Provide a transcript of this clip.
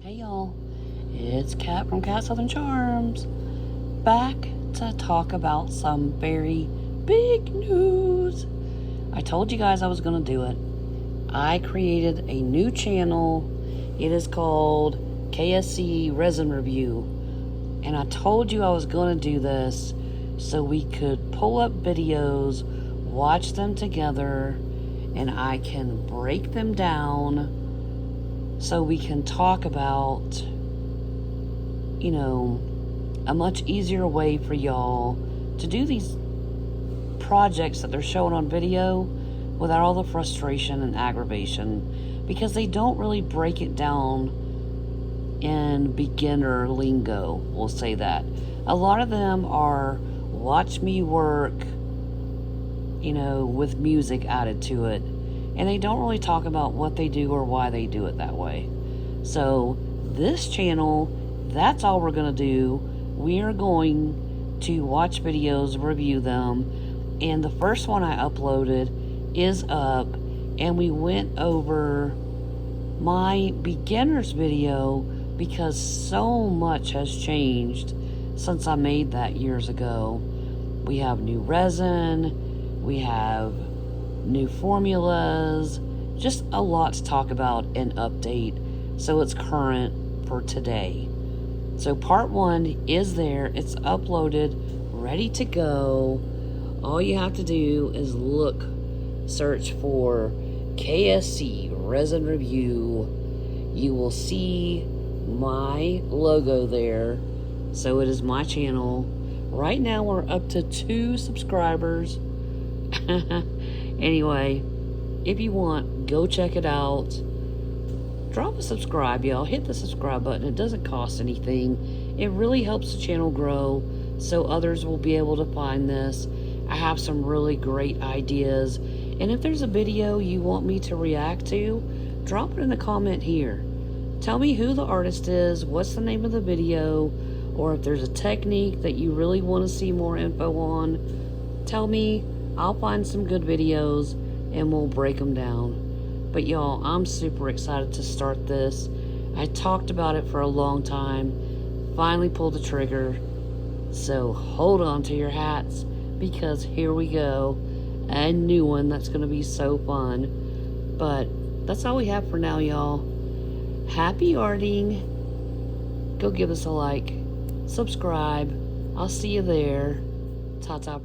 Hey y'all, it's Kat from Cat Southern Charms, back to talk about some very big news. I told you guys I was going to do it. I created a new channel. It is called KSC Resin Review. And I told you I was going to do this so we could pull up videos, watch them together, and I can break them down so we can talk about, a much easier way for y'all to do these projects that they're showing on video without all the frustration and aggravation, because they don't really break it down in beginner lingo, we'll say that. A lot of them are watch me work, with music added to it. And they don't really talk about what they do or why they do it that way. So this channel, that's all we're going to do. We are going to watch videos, review them. And the first one I uploaded is up. And we went over my beginner's video because so much has changed since I made that years ago. We have new resin. We have new formulas, just a lot to talk about and update so it's current for today. So part 1 is there, it's uploaded, ready to go. All you have to do is search for KSC Resin Review. You will see my logo there, so it is my channel. Right now we're up to 2 subscribers. Anyway, if you want, go check it out. Drop a subscribe, y'all. Hit the subscribe button. It doesn't cost anything. It really helps the channel grow so others will be able to find this. I have some really great ideas. And if there's a video you want me to react to, drop it in the comment here. Tell me who the artist is, what's the name of the video, or if there's a technique that you really want to see more info on, tell me. I'll find some good videos and we'll break them down. But y'all, I'm super excited to start this. I talked about it for a long time, finally pulled the trigger. So hold on to your hats, because here we go. A new one that's going to be so fun. But that's all we have for now, y'all. Happy arting. Go give us a like, subscribe. I'll see you there. Ta-ta.